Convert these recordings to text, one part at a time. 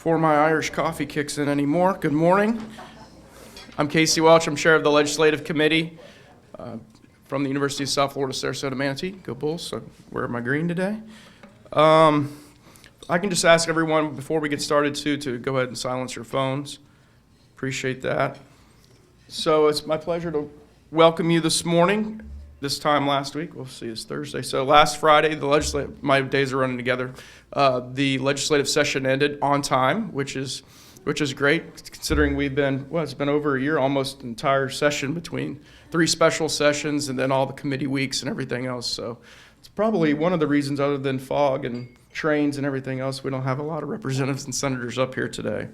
before my Irish coffee kicks in anymore. Good morning. I'm Casey Welch. I'm chair of the Legislative Committee from the University of South Florida, Sarasota, Manatee. Go Bulls. So wear my green today. I can just ask everyone before we get started to go ahead and silence your phones. Appreciate that. So it's my pleasure to welcome you this morning. This time last week, we'll see, it's Thursday. So last Friday, my days are running together. The legislative session ended on time, which is great, considering it's been over a year, almost an entire session between 3 special sessions and then all the committee weeks and everything else. So it's probably one of the reasons, other than fog and trains and everything else, we don't have a lot of representatives and senators up here today.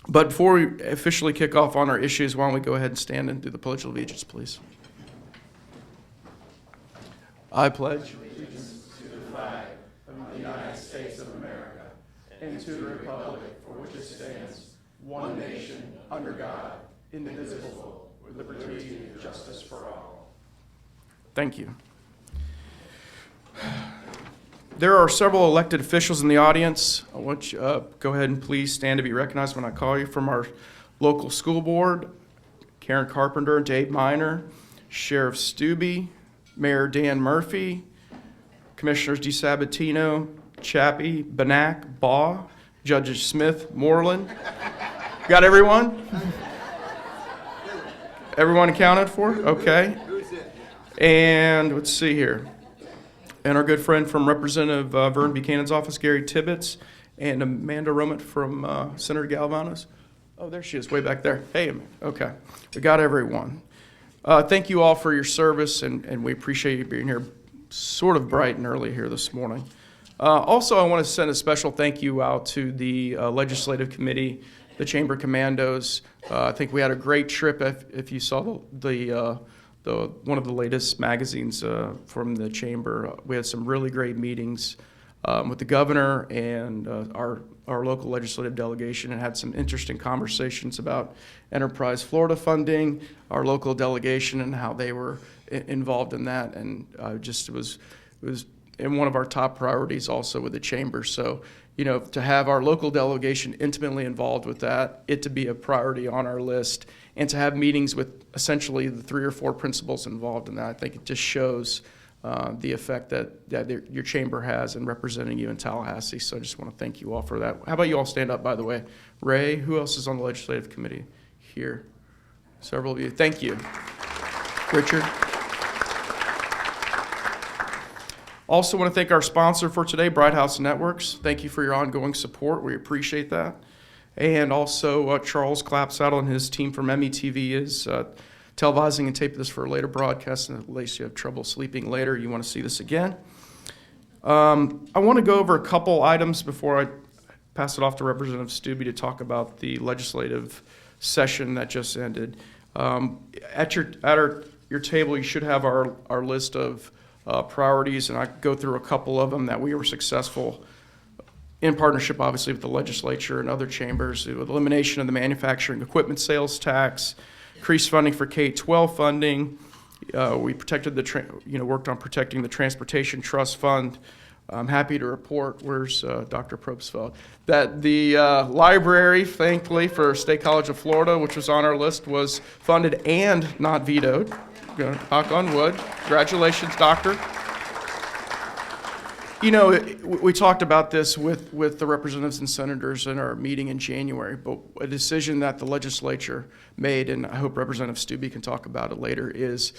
But before we officially kick off on our issues, why don't we go ahead and stand and do the Pledge of Allegiance, please. I pledge allegiance to the flag of the United States of America and to the republic for which it stands, one nation, under God, indivisible, with liberty and justice for all. Thank you. There are several elected officials in the audience. I want you go ahead and please stand to be recognized when I call you. From our local school board, Karen Carpenter, Dave Miner, Sheriff Stubbe, Mayor Dan Murphy, Commissioners DeSabatino, Chappie, Banak, Baugh, Judges Smith, Moreland. Got everyone? Everyone accounted for? Okay. And let's see here. And our good friend from Representative Vern Buchanan's office, Gary Tibbetts, and Amanda Romit from Senator Galvano's. Oh, there she is, way back there. Hey, okay. We got everyone. Thank you all for your service, and we appreciate you being here sort of bright and early here this morning. Also, I want to send a special thank you out to the Legislative Committee, the Chamber Commandos. I think we had a great trip. If you saw the one of the latest magazines from the Chamber, we had some really great meetings with the governor and our local legislative delegation, and had some interesting conversations about Enterprise Florida funding, our local delegation, and how they were involved in that. And it was in one of our top priorities also with the chamber. So, to have our local delegation intimately involved with that, it to be a priority on our list, and to have meetings with essentially the 3 or 4 principals involved in that, I think it just shows the effect that your chamber has in representing you in Tallahassee. So I just want to thank you all for that. How about you all stand up, by the way? Ray, who else is on the Legislative Committee here? Several of you. Thank you. Richard. Also want to thank our sponsor for today, Bright House Networks. Thank you for your ongoing support. We appreciate that. And also Charles Clapsaddle and his team from METV is televising and taping this for a later broadcast, and in case you have trouble sleeping later, you want to see this again. I want to go over a couple items before I pass it off to Representative Stubbe to talk about the legislative session that just ended. At your table, you should have our list of priorities, and I go through a couple of them that we were successful in partnership, obviously, with the legislature and other chambers, with elimination of the manufacturing equipment sales tax, increased funding for K-12 funding. We protected worked on protecting the Transportation Trust Fund. I'm happy to report, where's Dr. Probstfeld, that the library, thankfully, for State College of Florida, which was on our list, was funded and not vetoed. Knock on wood. Congratulations, Doctor. We talked about this with the representatives and senators in our meeting in January, but a decision that the legislature made, and I hope Representative Stubbe can talk about it later, is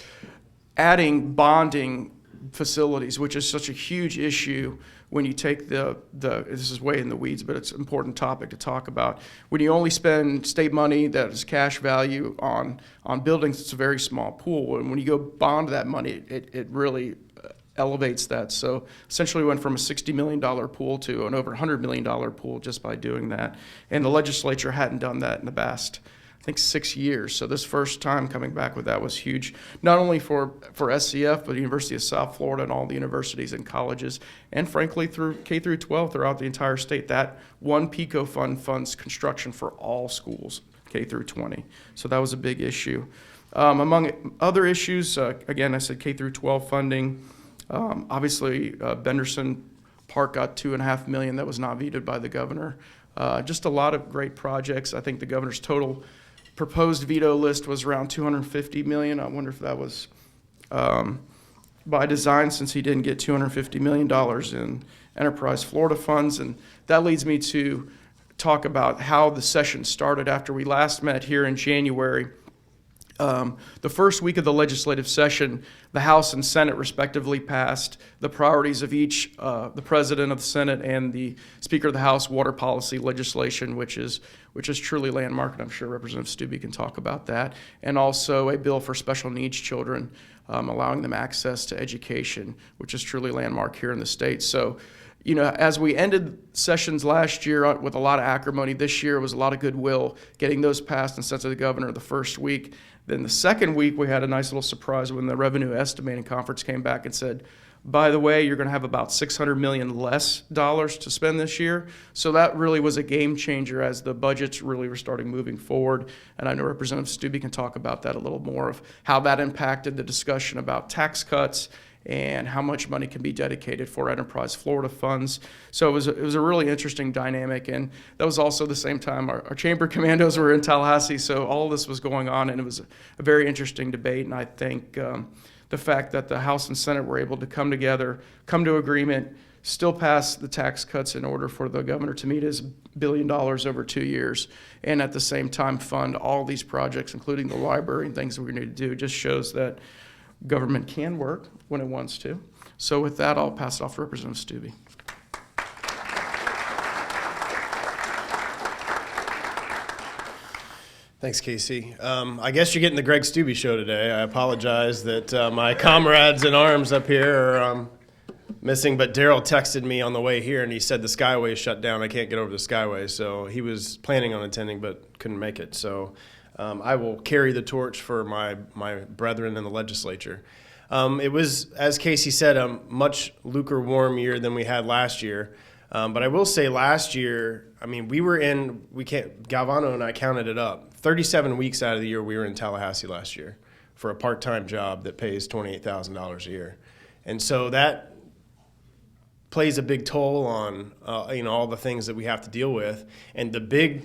adding bonding facilities, which is such a huge issue when you take this is way in the weeds, but it's an important topic to talk about. When you only spend state money that is cash value on buildings, it's a very small pool. And when you go bond that money, it really elevates that. So essentially we went from a $60 million pool to an over $100 million pool just by doing that. And the legislature hadn't done that in the past, I think, 6 years. So this first time coming back with that was huge, not only for SCF, but the University of South Florida and all the universities and colleges, and frankly through K through 12 throughout the entire state. That one PICO fund funds construction for all schools, K through 20. So that was a big issue. Among other issues, again, I said K through 12 funding. Obviously, Benderson Park got $2.5 million that was not vetoed by the governor. Just a lot of great projects. I think the governor's total proposed veto list was around $250 million. I wonder if that was by design, since he didn't get $250 million in Enterprise Florida funds. And that leads me to talk about how the session started after we last met here in January. The first week of the legislative session, the House and Senate respectively passed the priorities of each, the President of the Senate and the Speaker of the House water policy legislation, which is truly landmark, and I'm sure Representative Stubbe can talk about that, and also a bill for special needs children, allowing them access to education, which is truly landmark here in the state. So, you know, as we ended sessions last year with a lot of acrimony, this year was a lot of goodwill getting those passed and sent to the governor the first week. Then the second week, we had a nice little surprise when the Revenue Estimating Conference came back and said, by the way, you're going to have about $600 million less dollars to spend this year. So that really was a game changer as the budgets really were starting moving forward. And I know Representative Stubbe can talk about that a little more, of how that impacted the discussion about tax cuts and how much money can be dedicated for Enterprise Florida funds. So it was a really interesting dynamic, and that was also the same time our chamber commandos were in Tallahassee, so all of this was going on, and it was a very interesting debate. And I think the fact that the House and Senate were able to come together, come to agreement, still pass the tax cuts in order for the governor to meet his $1 billion over 2 years, and at the same time fund all these projects, including the library and things that we need to do, just shows that government can work when it wants to. So with that, I'll pass it off to Representative Stubbe. Thanks, Casey. I guess you're getting the Greg Stubbe show today. I apologize that my comrades in arms up here are missing, but Daryl texted me on the way here, and he said the Skyway is shut down. I can't get over the Skyway, so he was planning on attending but couldn't make it. So I will carry the torch for my brethren in the legislature. It was, as Casey said, a much lukewarm year than we had last year. But I will say last year, I mean, Galvano and I counted it up. 37 weeks out of the year we were in Tallahassee last year for a part-time job that pays $28,000 a year. And so that plays a big toll on all the things that we have to deal with. And the big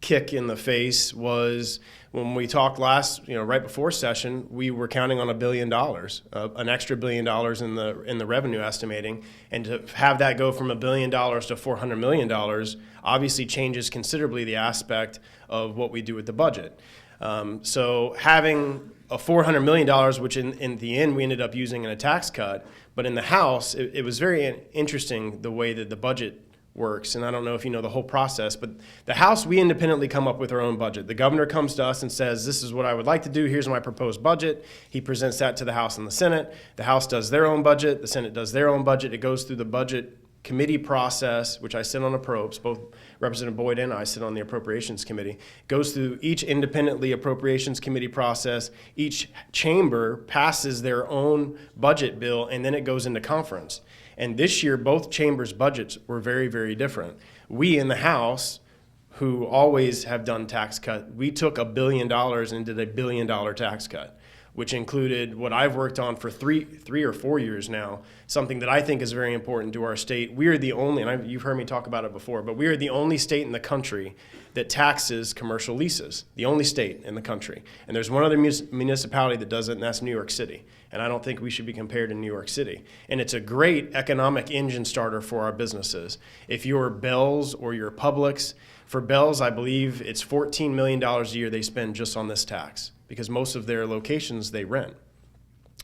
kick in the face was when we talked right before session, we were counting on $1 billion, an extra $1 billion in the revenue estimating, and to have that go from $1 billion to $400 million obviously changes considerably the aspect of what we do with the budget. So having a $400 million, which in the end we ended up using in a tax cut, but in the House, it was very interesting the way that the budget works, and I don't know if you know the whole process, but the House, we independently come up with our own budget. The governor comes to us and says, this is what I would like to do, here's my proposed budget. He presents that to the House and the Senate. The House does their own budget, the Senate does their own budget. It goes through the budget committee process, which I sit on approps, both Representative Boyd and I sit on the Appropriations Committee, goes through each independently Appropriations Committee process. Each chamber passes their own budget bill, and then it goes into conference. And this year, both chambers' budgets were very, very different. We in the House, who always have done tax cut, we took $1 billion and did a $1 billion tax cut, which included what I've worked on for three or 4 years now, something that I think is very important to our state. We are the only, and you've heard me talk about it before, but we are the only state in the country that taxes commercial leases, the only state in the country. And there's one other municipality that does it, and that's New York City. And I don't think we should be compared to New York City. And it's a great economic engine starter for our businesses. If you're Bell's or you're Publix, for Bell's, I believe it's $14 million a year they spend just on this tax, because most of their locations they rent.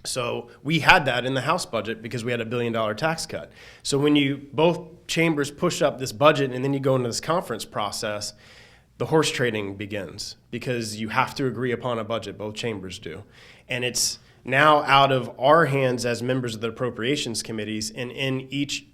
So we had that in the House budget because we had a $1 billion tax cut. So when you both chambers push up this budget and then you go into this conference process, the horse trading begins because you have to agree upon a budget, both chambers do. And it's now out of our hands as members of the appropriations committees and in each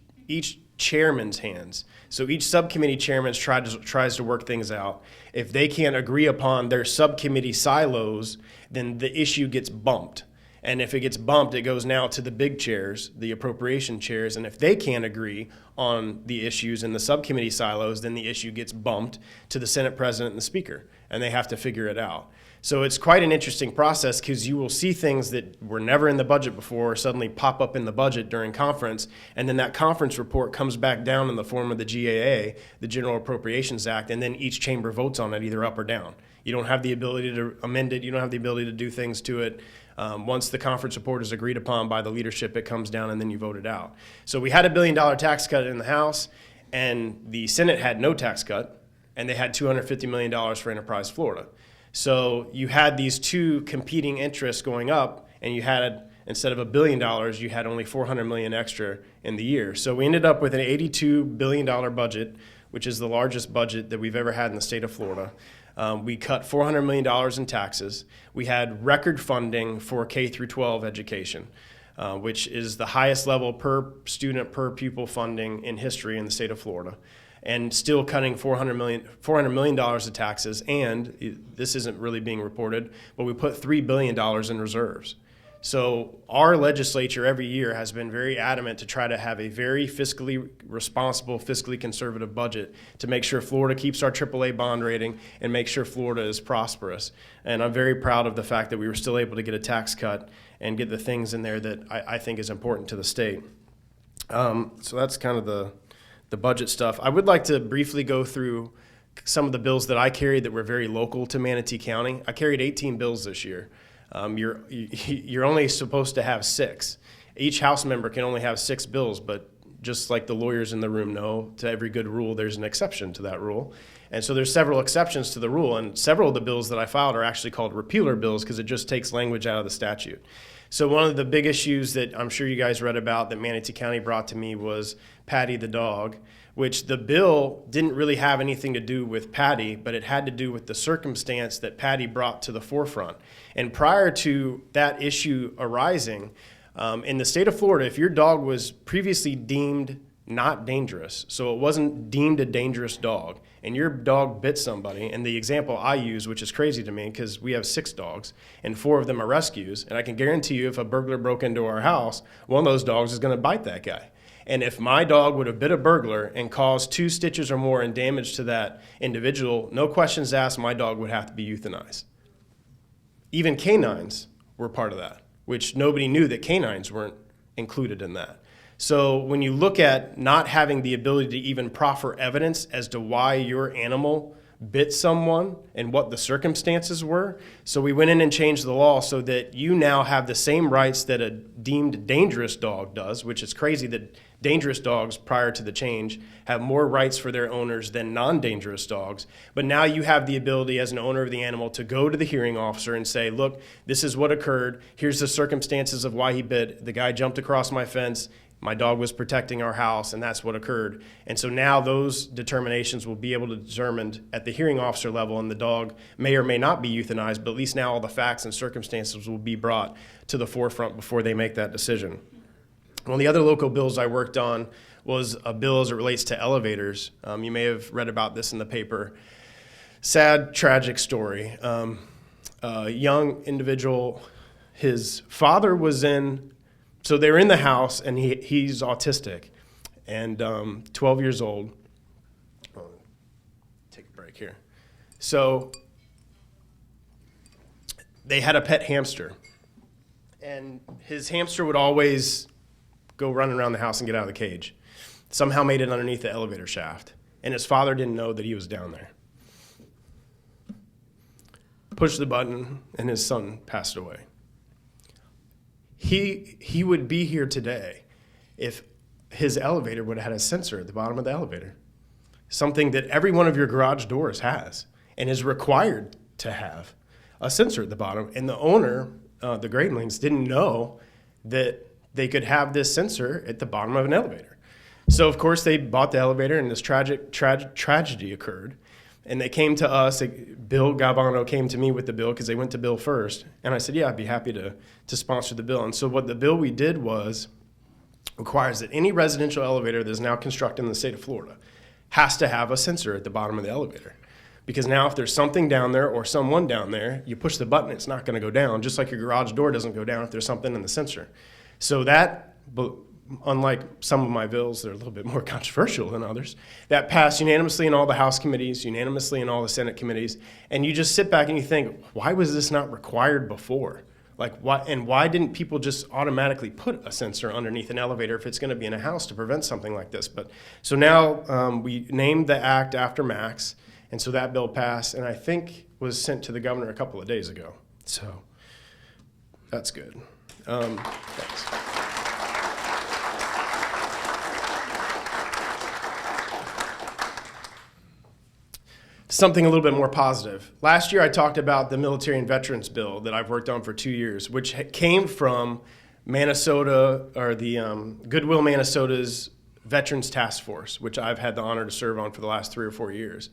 chairman's hands. So each subcommittee chairman tries to work things out. If they can't agree upon their subcommittee silos, then the issue gets bumped. And if it gets bumped, it goes now to the big chairs, the appropriation chairs. And if they can't agree on the issues in the subcommittee silos, then the issue gets bumped to the Senate president and the speaker, and they have to figure it out. So it's quite an interesting process, because you will see things that were never in the budget before suddenly pop up in the budget during conference, and then that conference report comes back down in the form of the GAA, the General Appropriations Act, and then each chamber votes on it either up or down. You don't have the ability to amend it. You don't have the ability to do things to it. Once the conference report is agreed upon by the leadership, it comes down and then you vote it out. So we had a $1 billion tax cut in the House, and the Senate had no tax cut, and they had $250 million for Enterprise Florida. So you had these two competing interests going up, and you had, instead of $1 billion, you had only $400 million extra in the year. So we ended up with an $82 billion budget, which is the largest budget that we've ever had in the state of Florida. We cut $400 million in taxes. We had record funding for K through 12 education, which is the highest level per student, per pupil funding in history in the state of Florida, and still cutting $400 million of taxes. And this isn't really being reported, but we put $3 billion in reserves. So our legislature every year has been very adamant to try to have a very fiscally responsible, fiscally conservative budget to make sure Florida keeps our AAA bond rating and make sure Florida is prosperous. And I'm very proud of the fact that we were still able to get a tax cut and get the things in there that I think is important to the state. So that's kind of the budget stuff. I would like to briefly go through some of the bills that I carried that were very local to Manatee County. I carried 18 bills this year. You're only supposed to have 6. Each House member can only have 6 bills, but just like the lawyers in the room know, to every good rule, there's an exception to that rule. And so there's several exceptions to the rule, and several of the bills that I filed are actually called repealer bills because it just takes language out of the statute. So one of the big issues that I'm sure you guys read about that Manatee County brought to me was Patty the dog, which the bill didn't really have anything to do with Patty, but it had to do with the circumstance that Patty brought to the forefront. And prior to that issue arising, in the state of Florida, if your dog was previously deemed not dangerous, so it wasn't deemed a dangerous dog, and your dog bit somebody, and the example I use, which is crazy to me because we have 6 dogs, and 4 of them are rescues, and I can guarantee you if a burglar broke into our house, one of those dogs is going to bite that guy. And if my dog would have bit a burglar and caused 2 stitches or more in damage to that individual, no questions asked, my dog would have to be euthanized. Even canines were part of that, which nobody knew that canines weren't included in that. So when you look at not having the ability to even proffer evidence as to why your animal bit someone and what the circumstances were, so we went in and changed the law so that you now have the same rights that a deemed dangerous dog does, which is crazy that dangerous dogs prior to the change have more rights for their owners than non-dangerous dogs. But now you have the ability as an owner of the animal to go to the hearing officer and say, look, this is what occurred. Here's the circumstances of why he bit. The guy jumped across my fence. My dog was protecting our house, and that's what occurred. And so now those determinations will be able to be determined at the hearing officer level, and the dog may or may not be euthanized, but at least now all the facts and circumstances will be brought to the forefront before they make that decision. One of the other local bills I worked on was a bill as it relates to elevators. You may have read about this in the paper. Sad, tragic story. A young individual, his father was in, so they were in the house, and he's autistic, and 12 years old. Take a break here. So they had a pet hamster, and his hamster would always go running around the house and get out of the cage. Somehow made it underneath the elevator shaft, and his father didn't know that he was down there. Pushed the button, and his son passed away. He would be here today if his elevator would have had a sensor at the bottom of the elevator, something that every one of your garage doors has and is required to have a sensor at the bottom. And the owner, the Gradelings, didn't know that they could have this sensor at the bottom of an elevator. So, of course, they bought the elevator, and this tragedy occurred. And they came to us. Bill Galvano came to me with the bill because they went to Bill first. And I said, yeah, I'd be happy to sponsor the bill. And so what the bill we did was requires that any residential elevator that is now constructed in the state of Florida has to have a sensor at the bottom of the elevator. Because now if there's something down there or someone down there, you push the button, it's not going to go down, just like your garage door doesn't go down if there's something in the sensor. So that, unlike some of my bills that are a little bit more controversial than others, that passed unanimously in all the House committees, unanimously in all the Senate committees, and you just sit back and you think, why was this not required before? Like, why didn't people just automatically put a sensor underneath an elevator if it's going to be in a house to prevent something like this? But so now we named the act after Max, and so that bill passed, and I think was sent to the governor a couple of days ago. So that's good. Thanks. Something a little bit more positive. Last year I talked about the military and veterans bill that I've worked on for 2 years, which came from Minnesota, or the Goodwill Minnesota's Veterans Task Force, which I've had the honor to serve on for the last 3 or 4 years.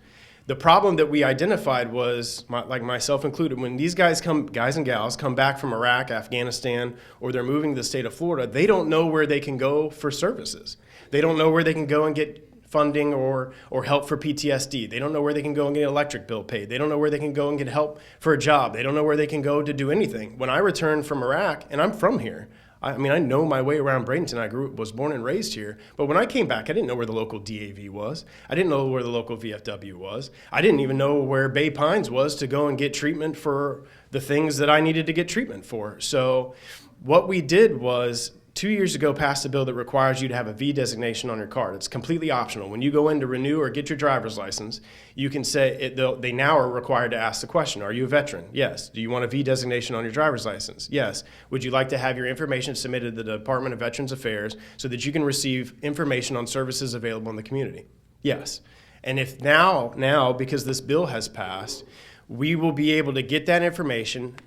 The problem that we identified was, like myself included, when these guys and gals come back from Iraq, Afghanistan, or they're moving to the state of Florida, they don't know where they can go for services. They don't know where they can go and get funding or help for PTSD. They don't know where they can go and get an electric bill paid. They don't know where they can go and get help for a job. They don't know where they can go to do anything. When I returned from Iraq, and I'm from here, I mean, I know my way around Bradenton. I was born and raised here. But when I came back, I didn't know where the local DAV was. I didn't know where the local VFW was. I didn't even know where Bay Pines was to go and get treatment for the things that I needed to get treatment for. So what we did was, 2 years ago, passed a bill that requires you to have a V designation on your card. It's completely optional. When you go in to renew or get your driver's license, you can say, they now are required to ask the question, are you a veteran? Yes. Do you want a V designation on your driver's license? Yes. Would you like to have your information submitted to the Department of Veterans Affairs so that you can receive information on services available in the community? Yes. And if now, because this bill has passed, we will be able to get that information.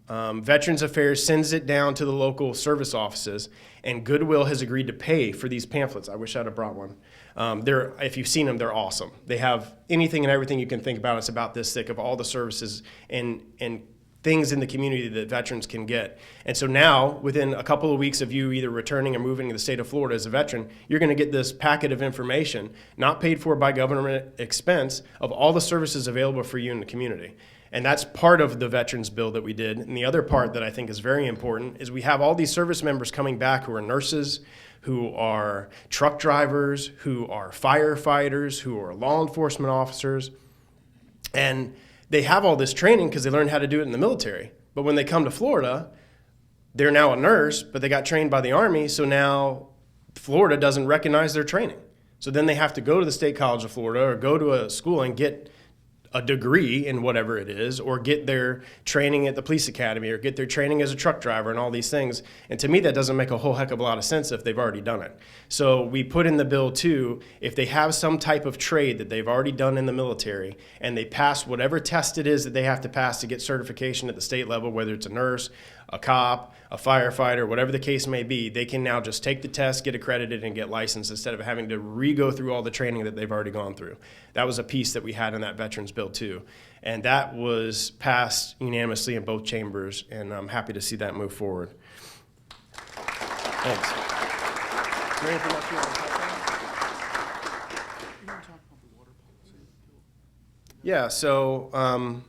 Veterans Affairs sends it down to the local service offices, and Goodwill has agreed to pay for these pamphlets. I wish I'd have brought one. If you've seen them, they're awesome. They have anything and everything you can think about. It's about this thick of all the services and things in the community that veterans can get. And so now, within a couple of weeks of you either returning or moving to the state of Florida as a veteran, you're going to get this packet of information, not paid for by government expense, of all the services available for you in the community. And that's part of the veterans bill that we did. And the other part that I think is very important is we have all these service members coming back who are nurses, who are truck drivers, who are firefighters, who are law enforcement officers. And they have all this training because they learned how to do it in the military. But when they come to Florida, they're now a nurse, but they got trained by the Army, so now Florida doesn't recognize their training. So then they have to go to the State College of Florida or go to a school and get a degree in whatever it is, or get their training at the police academy, or get their training as a truck driver and all these things. And to me, that doesn't make a whole heck of a lot of sense if they've already done it. So we put in the bill too, if they have some type of trade that they've already done in the military and they pass whatever test it is that they have to pass to get certification at the state level, whether it's a nurse, a cop, a firefighter, whatever the case may be, they can now just take the test, get accredited, and get licensed instead of having to re-go through all the training that they've already gone through. That was a piece that we had in that veterans bill too. And that was passed unanimously in both chambers, and I'm happy to see that move forward. Thanks. Is there anything else you want to talk about? Yeah, so,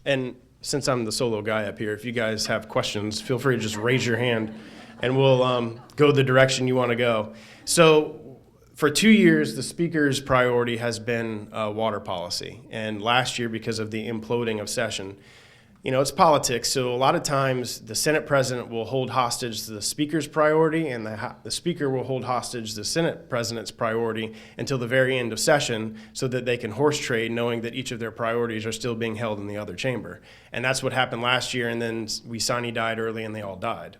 and since I'm the solo guy up here, if you guys have questions, feel free to just raise your hand and we'll go the direction you want to go. So for 2 years, the speaker's priority has been water policy. And last year, because of the imploding of session, you know, it's politics. So a lot of times the Senate president will hold hostage the speaker's priority, and the speaker will hold hostage the Senate president's priority until the very end of session so that they can horse trade, knowing that each of their priorities are still being held in the other chamber. And that's what happened last year, and then we died early and they all died.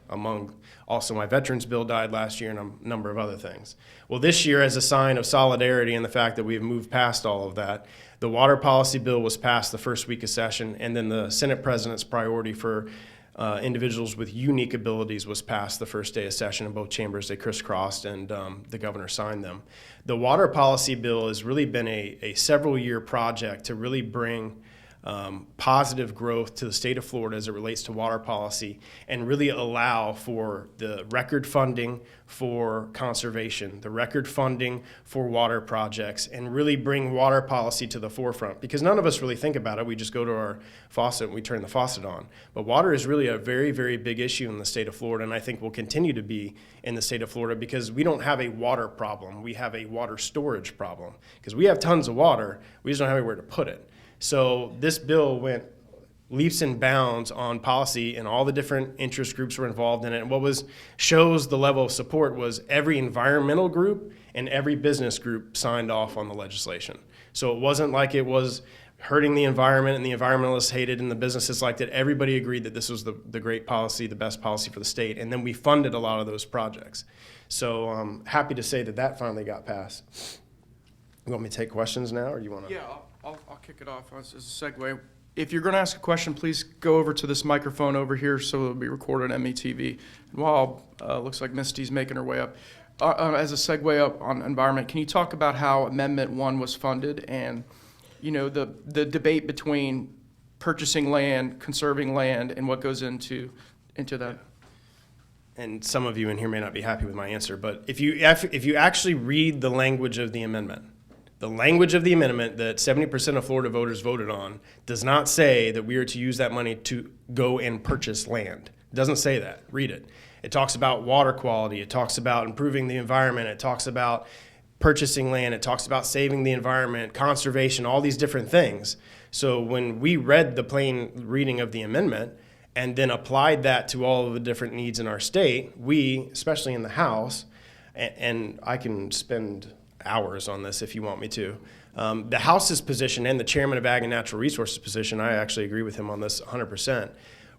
Also, my veterans bill died last year and a number of other things. Well, this year, as a sign of solidarity and the fact that we've moved past all of that, the water policy bill was passed the first week of session, and then the Senate president's priority for individuals with unique abilities was passed the first day of session in both chambers. They crisscrossed, and the governor signed them. The water policy bill has really been a several-year project to really bring positive growth to the state of Florida as it relates to water policy, and really allow for the record funding for conservation, the record funding for water projects, and really bring water policy to the forefront. Because none of us really think about it. We just go to our faucet and we turn the faucet on. But water is really a very, very big issue in the state of Florida, and I think will continue to be in the state of Florida, because we don't have a water problem. We have a water storage problem. Because we have tons of water, we just don't have anywhere to put it. So this bill went leaps and bounds on policy, and all the different interest groups were involved in it. And what shows the level of support was every environmental group and every business group signed off on the legislation. So it wasn't like it was hurting the environment and the environmentalists hated and the businesses liked it. Everybody agreed that this was the great policy, the best policy for the state. And then we funded a lot of those projects. So I'm happy to say that finally got passed. You want me to take questions now, or you want to? Yeah, I'll kick it off as a segue. If you're going to ask a question, please go over to this microphone over here so it'll be recorded on METV. And while looks like Misty's making her way up, as a segue up on environment, can you talk about how Amendment 1 was funded, and the debate between purchasing land, conserving land, and what goes into that? And some of you in here may not be happy with my answer, but if you actually read the language of the amendment, the language of the amendment that 70% of Florida voters voted on does not say that we are to use that money to go and purchase land. It doesn't say that. Read it. It talks about water quality. It talks about improving the environment. It talks about purchasing land. It talks about saving the environment, conservation, all these different things. So when we read the plain reading of the amendment and then applied that to all of the different needs in our state, we, especially in the House, and I can spend hours on this if you want me to. The House's position and the chairman of Ag and Natural Resources position, I actually agree with him on this 100%.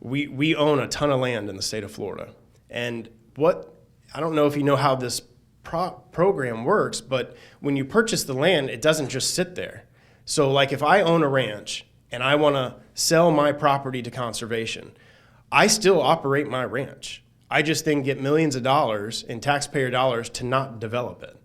We own a ton of land in the state of Florida. And I don't know if you know how this program works, but when you purchase the land, it doesn't just sit there. So like if I own a ranch and I want to sell my property to conservation, I still operate my ranch. I just then get millions of dollars in taxpayer dollars to not develop it.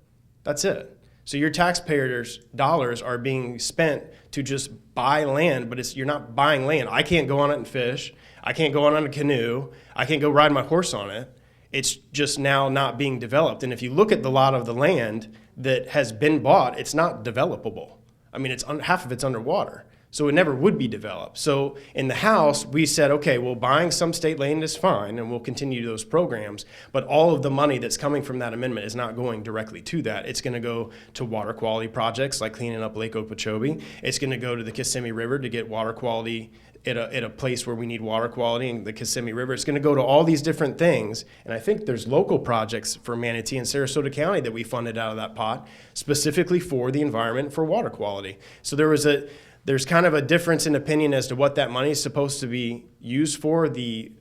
That's it. So your taxpayers' dollars are being spent to just buy land, but you're not buying land. I can't go on it and fish. I can't go on a canoe. I can't go ride my horse on it. It's just now not being developed. And if you look at the lot of the land that has been bought, it's not developable. I mean, half of it's underwater. So it never would be developed. So in the House, we said, okay, well, buying some state land is fine, and we'll continue those programs, but all of the money that's coming from that amendment is not going directly to that. It's going to go to water quality projects like cleaning up Lake Okeechobee. It's going to go to the Kissimmee River to get water quality at a place where we need water quality in the Kissimmee River. It's going to go to all these different things. And I think there's local projects for Manatee and Sarasota County that we funded out of that pot specifically for the environment, for water quality. So there's kind of a difference in opinion as to what that money is supposed to be used for. The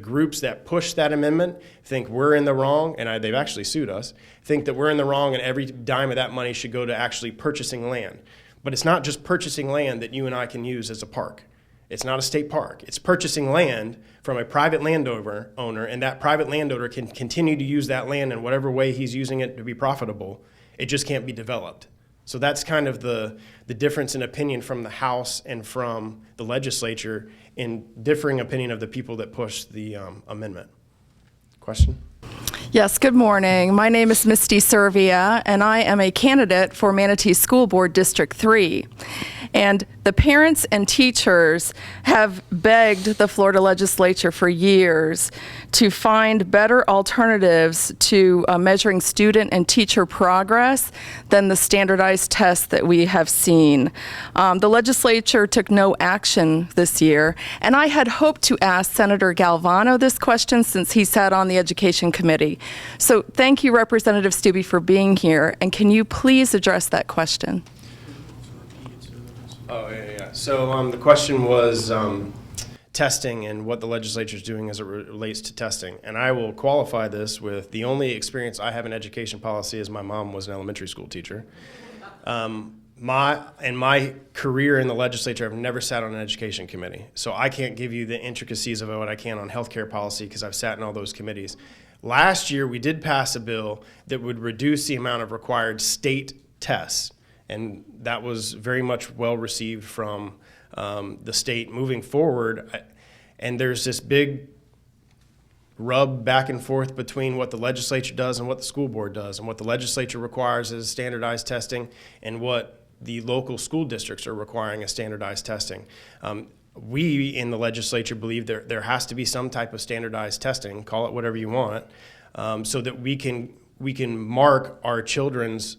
groups that push that amendment think we're in the wrong, and they've actually sued us, think that we're in the wrong and every dime of that money should go to actually purchasing land. But it's not just purchasing land that you and I can use as a park. It's not a state park. It's purchasing land from a private landowner, and that private landowner can continue to use that land in whatever way he's using it to be profitable. It just can't be developed. So that's kind of the difference in opinion from the House and from the legislature in differing opinion of the people that pushed the amendment. Question? Yes, good morning. My name is Misty Servia, and I am a candidate for Manatee School Board District 3. And the parents and teachers have begged the Florida legislature for years to find better alternatives to measuring student and teacher progress than the standardized tests that we have seen. The legislature took no action this year, and I had hoped to ask Senator Galvano this question since he sat on the Education Committee. So thank you, Representative Stubbe, for being here, and can you please address that question? Oh, yeah. So the question was testing and what the legislature is doing as it relates to testing. And I will qualify this with the only experience I have in education policy is my mom was an elementary school teacher. In my career in the legislature, I've never sat on an education committee. So I can't give you the intricacies of what I can on healthcare policy because I've sat in all those committees. Last year, we did pass a bill that would reduce the amount of required state tests. And that was very much well received from the state moving forward. And there's this big rub back and forth between what the legislature does and what the school board does. And what the legislature requires is standardized testing, and what the local school districts are requiring as standardized testing. We in the legislature believe there has to be some type of standardized testing, call it whatever you want, so that we can mark our children's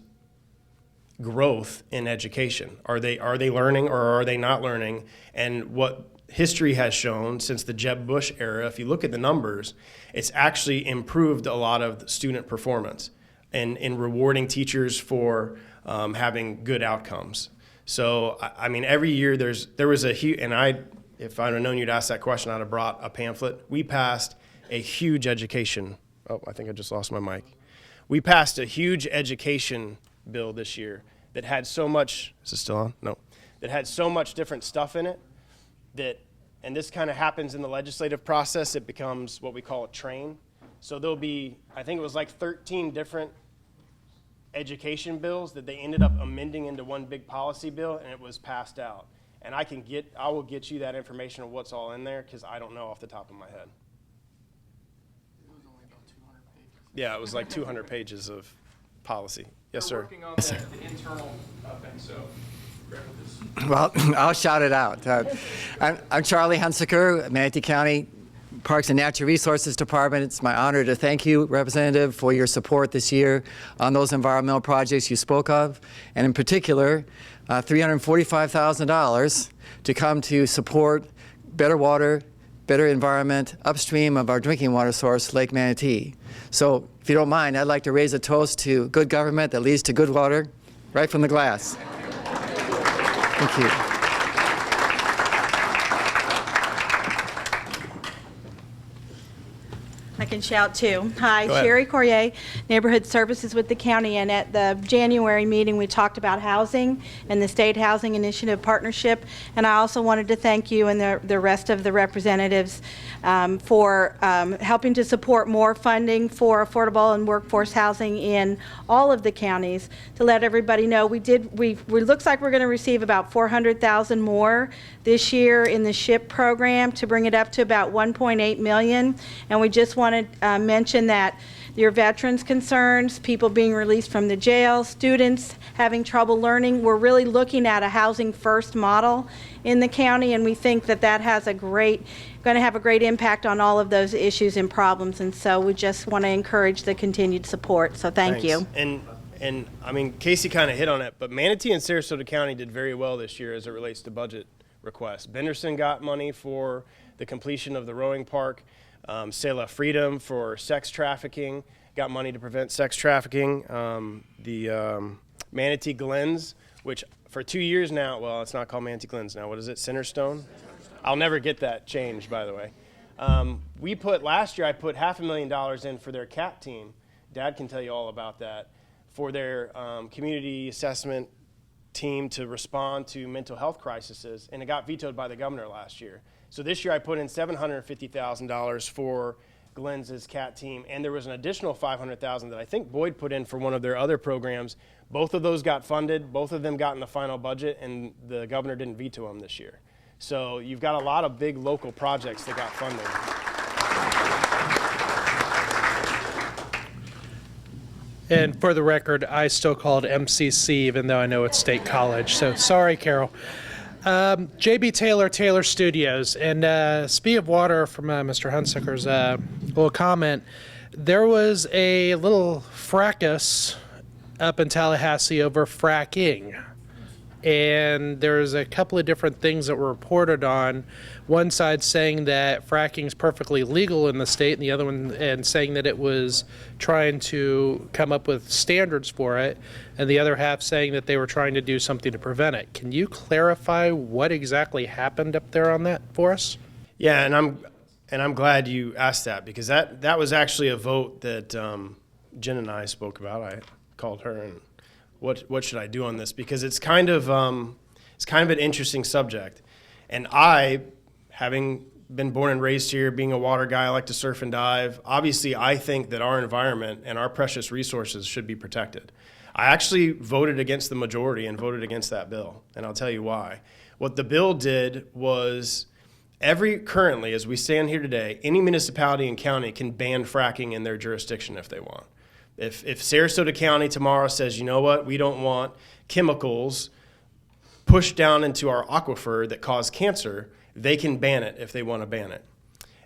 growth in education. Are they learning, or are they not learning? And what history has shown since the Jeb Bush era, if you look at the numbers, it's actually improved a lot of student performance and in rewarding teachers for having good outcomes. So, I mean, every year there was a huge, and if I'd have known you'd ask that question, I'd have brought a pamphlet. We passed a huge education, I think I just lost my mic. We passed a huge education bill this year that had so much, is it still on? No. That had so much different stuff in it that, and this kind of happens in the legislative process, it becomes what we call a train. So there'll be, I think it was like 13 different education bills that they ended up amending into one big policy bill, and it was passed out. And I will get you that information of what's all in there, because I don't know off the top of my head. It was only about 200 pages. Yeah, it was like 200 pages of policy. Yes, sir. We're working on the internal thing, so grab this. Well, I'll shout it out. I'm Charlie Hunsaker, Manatee County Parks and Natural Resources Department. It's my honor to thank you, Representative, for your support this year on those environmental projects you spoke of, and in particular, $345,000 to come to support better water, better environment upstream of our drinking water source, Lake Manatee. So, if you don't mind, I'd like to raise a toast to good government that leads to good water, right from the glass. Thank you. I can shout too. Hi, Go ahead. Sherry Corrier, Neighborhood Services with the county, and at the January meeting we talked about housing and the State Housing Initiative Partnership, and I also wanted to thank you and the rest of the representatives for helping to support more funding for affordable and workforce housing in all of the counties. To let everybody know, we looks like we're going to receive about $400,000 more this year in the SHIP program to bring it up to about $1.8 million, and we just want to mention that your veterans concerns, people being released from the jail, students having trouble learning, we're really looking at a housing first model in the county, and we think that has going to have a great impact on all of those issues and problems, and so we just want to encourage the continued support. So thank you. And I mean, Casey kind of hit on it, but Manatee and Sarasota County did very well this year as it relates to budget requests. Benderson got money for the completion of the rowing park. Selah Freedom for sex trafficking, got money to prevent sex trafficking. The Manatee Glens, which for 2 years now, well, it's not called Manatee Glens now. What is it, Centerstone? I'll never get that changed, by the way. Last year I put $500,000 in for their CAT team. Dad can tell you all about that. For their community assessment team to respond to mental health crises, and it got vetoed by the governor last year. So this year I put in $750,000 for Glenn's CAT team, and there was an additional $500,000 that I think Boyd put in for one of their other programs. Both of those got funded. Both of them got in the final budget, and the governor didn't veto them this year. So you've got a lot of big local projects that got funded. And for the record, I still call it MCC, even though I know it's State College. So sorry, Carol. JB Taylor Studios. And speaking of water, from Mr. Hunsaker's little comment, there was a little fracas up in Tallahassee over fracking. And there's a couple of different things that were reported on. One side saying that fracking is perfectly legal in the state, and the other one and saying that it was trying to come up with standards for it, and the other half saying that they were trying to do something to prevent it. Can you clarify what exactly happened up there on that for us? Yeah, and I'm glad you asked that, because that was actually a vote that Jen and I spoke about. I called her and what should I do on this, because it's kind of an interesting subject. And I, having been born and raised here, being a water guy, I like to surf and dive. Obviously, I think that our environment and our precious resources should be protected. I actually voted against the majority and voted against that bill, and I'll tell you why. What the bill did was currently, as we stand here today, any municipality and county can ban fracking in their jurisdiction if they want. If Sarasota County tomorrow says, you know what, we don't want chemicals pushed down into our aquifer that cause cancer, they can ban it if they want to ban it.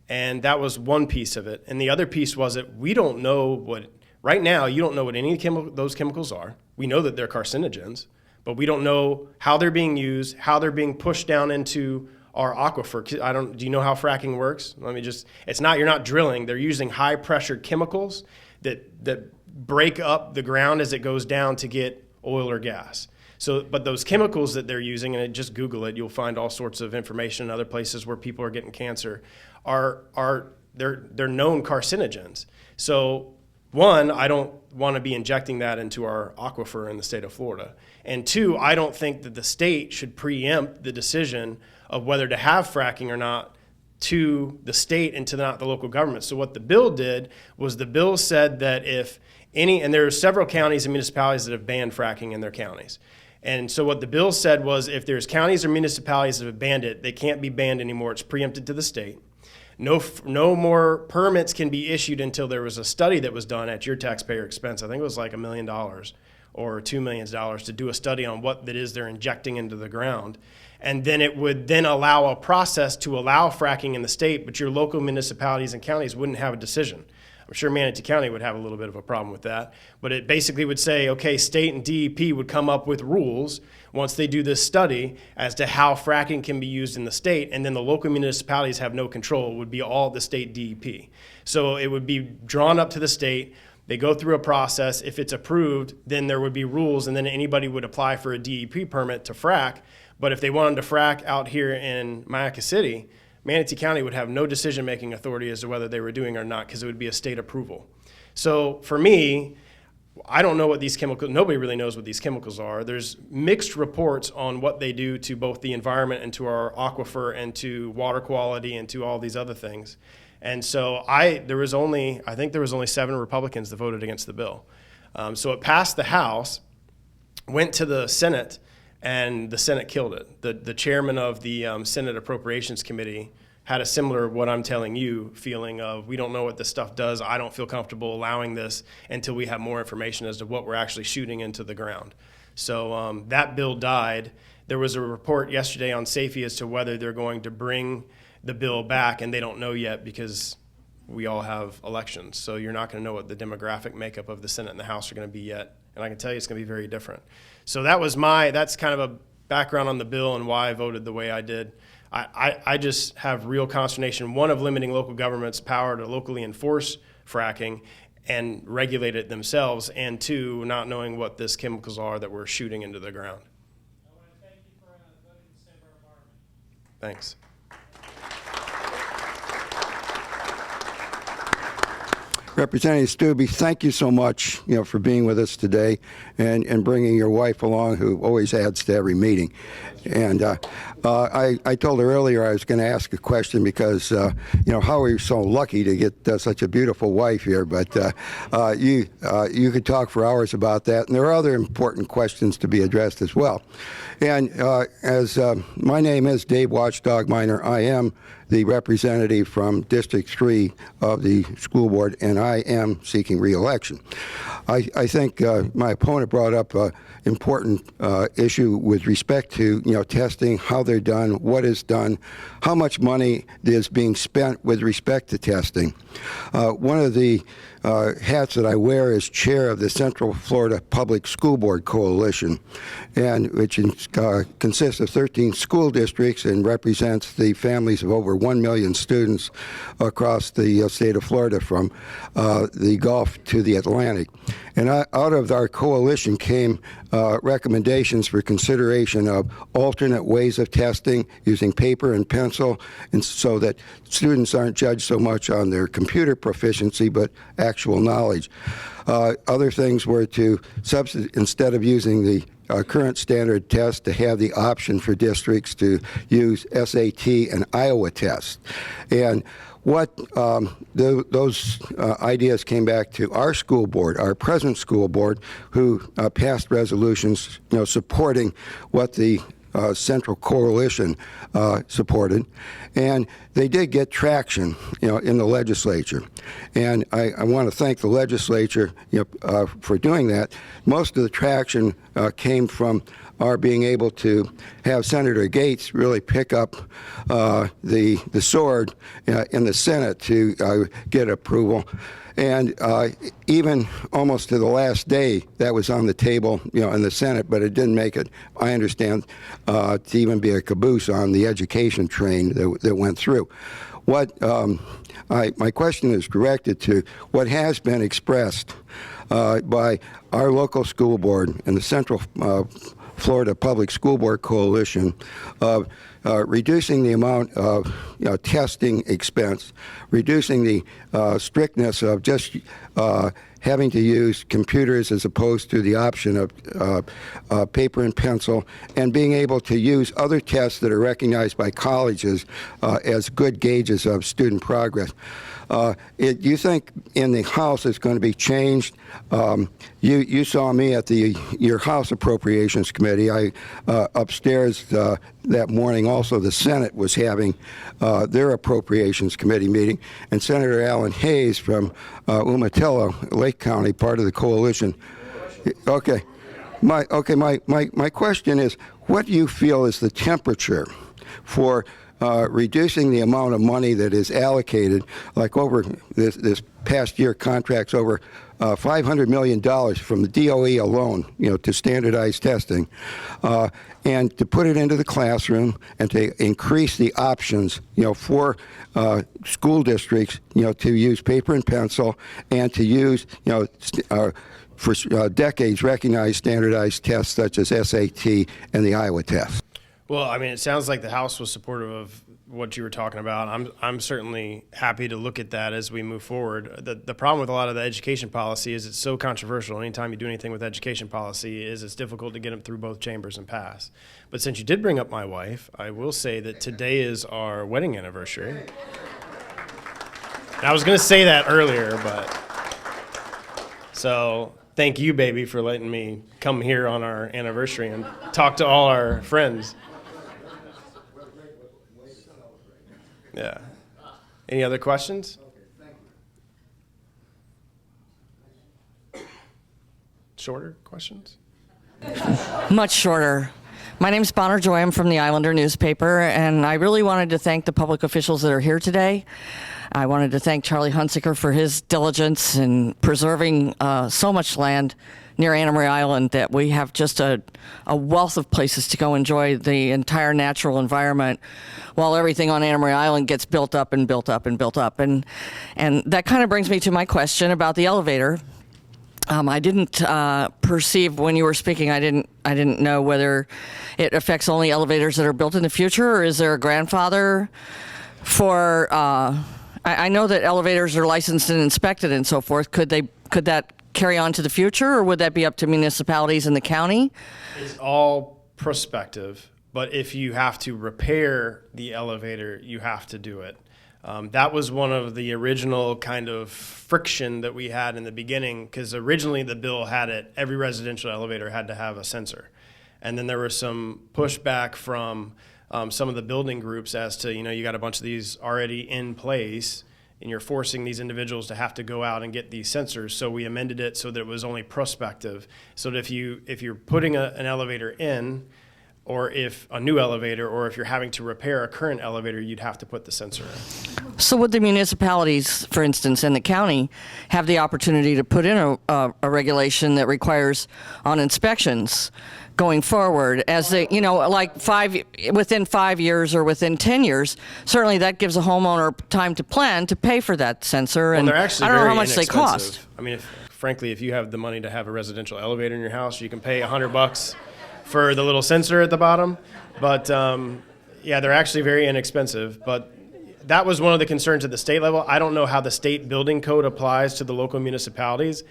And that was one piece of it. And the other piece was that we don't know what, right now, you don't know what any of those chemicals are. We know that they're carcinogens, but we don't know how they're being used, how they're being pushed down into our aquifer. Do you know how fracking works? You're not drilling. They're using high pressure chemicals that break up the ground as it goes down to get oil or gas. So, but those chemicals that they're using, and just Google it, you'll find all sorts of information in other places where people are getting cancer, they're known carcinogens. So one, I don't want to be injecting that into our aquifer in the state of Florida. And two, I don't think that the state should preempt the decision of whether to have fracking or not to the state and to not the local government. So what the bill did was the bill said that and there are several counties and municipalities that have banned fracking in their counties. And so what the bill said was if there's counties or municipalities that have banned it, they can't be banned anymore. It's preempted to the state. No more permits can be issued until there was a study that was done at your taxpayer expense. I think it was like $1 million or $2 million to do a study on what that is they're injecting into the ground. And then it would then allow a process to allow fracking in the state, but your local municipalities and counties wouldn't have a decision. I'm sure Manatee County would have a little bit of a problem with that, but it basically would say, okay, state and DEP would come up with rules once they do this study as to how fracking can be used in the state, and then the local municipalities have no control. It would be all the state DEP. So it would be drawn up to the state. They go through a process. If it's approved, then there would be rules, and then anybody would apply for a DEP permit to frack. But if they wanted to frack out here in Mayaca City, Manatee County would have no decision-making authority as to whether they were doing or not, because it would be a state approval. So for me, I don't know what these chemicals, nobody really knows what these chemicals are. There's mixed reports on what they do to both the environment and to our aquifer and to water quality and to all these other things. And so I think there was only 7 Republicans that voted against the bill. So it passed the House, went to the Senate, and the Senate killed it. The chairman of the Senate Appropriations Committee had a similar, what I'm telling you, feeling of we don't know what this stuff does. I don't feel comfortable allowing this until we have more information as to what we're actually shooting into the ground. So that bill died. There was a report yesterday on SAFE as to whether they're going to bring the bill back, and they don't know yet because we all have elections. So you're not going to know what the demographic makeup of the Senate and the House are going to be yet. And I can tell you it's going to be very different. So that's kind of a background on the bill and why I voted the way I did. I just have real consternation, one, of limiting local government's power to locally enforce fracking and regulate it themselves, and two, not knowing what these chemicals are that we're shooting into the ground. I want to thank you for voting to save our environment. Thanks. Representative Stubbe, thank you so much, for being with us today and bringing your wife along, who always adds to every meeting. And I told her earlier I was going to ask a question because, how are you so lucky to get such a beautiful wife here? But you could talk for hours about that. And there are other important questions to be addressed as well. And as my name is Dave Watchdog Miner, I am the representative from District 3 of the school board, and I am seeking re-election. I think my opponent brought up an important issue with respect to testing, how they're done, what is done, how much money is being spent with respect to testing. One of the hats that I wear is chair of the Central Florida Public School Board Coalition, and which consists of 13 school districts and represents the families of over 1 million students across the state of Florida, from the Gulf to the Atlantic. And out of our coalition came recommendations for consideration of alternate ways of testing using paper and pencil, and so that students aren't judged so much on their computer proficiency but actual knowledge. Other things were to instead of using the current standard test, to have the option for districts to use SAT and Iowa tests. And those ideas came back to our school board, our present school board, who passed resolutions, supporting what the Central Coalition supported, and they did get traction, in the legislature. And I want to thank the legislature, for doing that. Most of the traction came from our being able to have Senator Gates really pick up the sword in the Senate to get approval. And even almost to the last day, that was on the table, in the Senate, but it didn't make it, I understand, to even be a caboose on the education train that went through. My question is directed to what has been expressed by our local school board and the Central Florida Public School Board Coalition of reducing the amount of testing expense, reducing the strictness of just having to use computers as opposed to the option of paper and pencil, and being able to use other tests that are recognized by colleges as good gauges of student progress. Do you think in the House it's going to be changed? You saw me at your House Appropriations Committee. I upstairs that morning also the Senate was having their Appropriations Committee meeting, and Senator Alan Hayes from Umatilla, Lake County, part of the coalition. Okay. My question is, what do you feel is the temperature for reducing the amount of money that is allocated, like over this past year, contracts over $500 million from the DOE alone, to standardized testing, and to put it into the classroom and to increase the options, for school districts, to use paper and pencil and to use, for decades recognized standardized tests such as SAT and the Iowa test. Well, I mean, it sounds like the House was supportive of what you were talking about. I'm certainly happy to look at that as we move forward. The problem with a lot of the education policy is it's so controversial. Anytime you do anything with education policy, it's difficult to get them through both chambers and pass. But since you did bring up my wife, I will say that today is our wedding anniversary. I was going to say that earlier, but so thank you, baby, for letting me come here on our anniversary and talk to all our friends. Yeah. Any other questions? Shorter questions? Much shorter. My name's Bonner Joy. I'm from the Islander newspaper, and I really wanted to thank the public officials that are here today. I wanted to thank Charlie Hunsaker for his diligence in preserving so much land near Anna Maria Island that we have just a wealth of places to go enjoy the entire natural environment while everything on Anna Maria Island gets built up and built up and built up. And that kind of brings me to my question about the elevator. I didn't perceive when you were speaking, I didn't know whether it affects only elevators that are built in the future, or is there a grandfather for, I know that elevators are licensed and inspected and so forth. Could that carry on to the future, or would that be up to municipalities in the county? It's all prospective, but if you have to repair the elevator, you have to do it. That was one of the original kind of friction that we had in the beginning, because originally the bill had it, every residential elevator had to have a sensor. And then there was some pushback from some of the building groups as to, you got a bunch of these already in place, and you're forcing these individuals to have to go out and get these sensors. So we amended it so that it was only prospective, so that if you're putting an elevator in, or if a new elevator, or if you're having to repair a current elevator, you'd have to put the sensor in. So would the municipalities, for instance, in the county, have the opportunity to put in a regulation that requires on inspections going forward, as they, like within 5 years or within 10 years? Certainly that gives a homeowner time to plan to pay for that sensor, and they're actually I don't know very how much they cost. I mean, frankly, if you have the money to have a residential elevator in your house, you can pay $100 for the little sensor at the bottom. But yeah, they're actually very inexpensive. But that was one of the concerns at the state level. I don't know how the state building code applies to the local municipalities.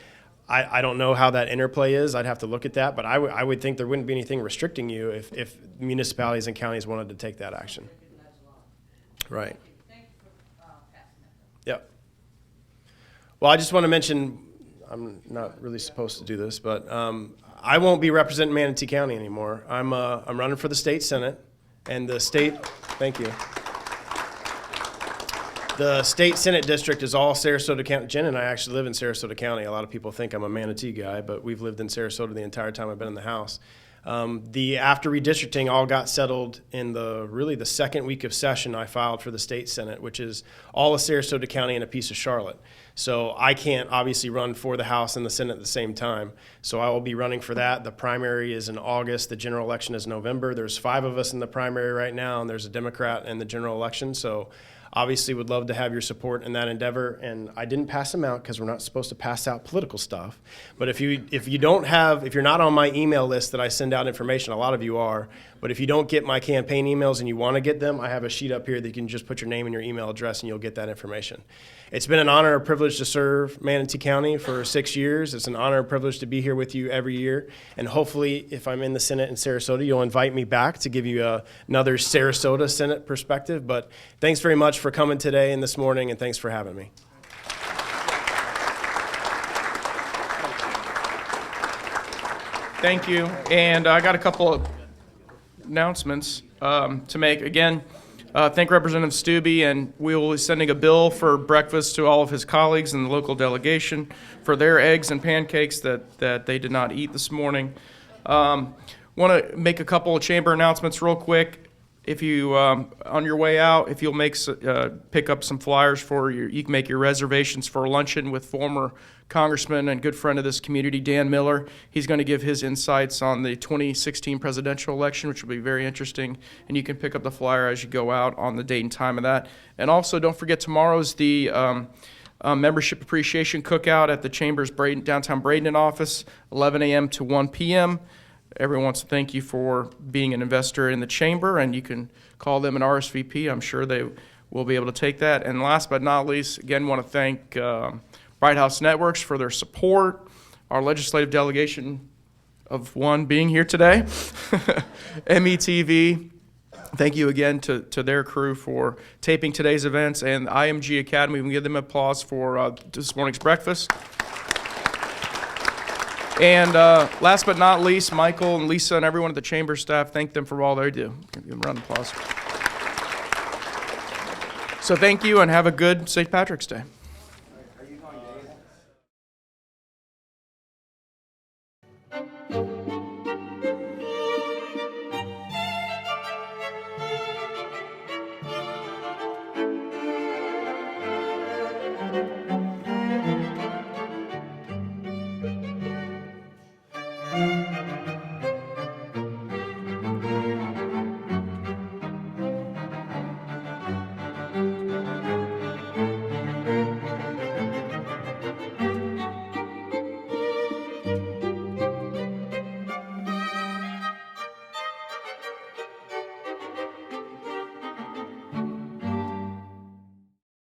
I don't know how that interplay is. I'd have to look at that. But I would think there wouldn't be anything restricting you if municipalities and counties wanted to take that action. Right. Yep. Well, I just want to mention, I'm not really supposed to do this, but I won't be representing Manatee County anymore. I'm running for the state senate, and the state. Thank you. The state senate district is all Sarasota County. Jen and I actually live in Sarasota County. A lot of people think I'm a Manatee guy, but we've lived in Sarasota the entire time I've been in the House. The after redistricting all got settled in the second week of session. I filed for the state senate, which is all of Sarasota County and a piece of Charlotte. So I can't obviously run for the House and the Senate at the same time. So I will be running for that. The primary is in August. The general election is November. There's 5 of us in the primary right now, and there's a Democrat in the general election. So obviously would love to have your support in that endeavor. And I didn't pass them out because we're not supposed to pass out political stuff. But if you're not on my email list that I send out information, a lot of you are, but if you don't get my campaign emails and you want to get them, I have a sheet up here that you can just put your name and your email address and you'll get that information. It's been an honor and privilege to serve Manatee County for 6 years. It's an honor and privilege to be here with you every year. And hopefully, if I'm in the Senate in Sarasota, you'll invite me back to give you another Sarasota Senate perspective. But thanks very much for coming today and this morning, and thanks for having me. Thank you. And I got a couple of announcements to make. Again, thank Representative Stubbe, and we will be sending a bill for breakfast to all of his colleagues in the local delegation for their eggs and pancakes that they did not eat this morning. Want to make a couple of chamber announcements real quick. If you, on your way out, if you'll pick up some flyers you can make your reservations for a luncheon with former Congressman and good friend of this community, Dan Miller. He's going to give his insights on the 2016 presidential election, which will be very interesting. And you can pick up the flyer as you go out on the date and time of that. And also, don't forget, tomorrow's the membership appreciation cookout at the Chamber's downtown Bradenton office, 11 a.m. to 1 p.m. Everyone wants to thank you for being an investor in the Chamber, and you can call them an RSVP. I'm sure they will be able to take that. And last but not least, again, want to thank Bright House Networks for their support, our legislative delegation of one being here today, METV. Thank you again to their crew for taping today's events, and IMG Academy. We can give them applause for this morning's breakfast. And last but not least, Michael and Lisa and everyone at the Chamber staff, thank them for all they do. Give them a round of applause. So thank you, and have a good St. Patrick's Day.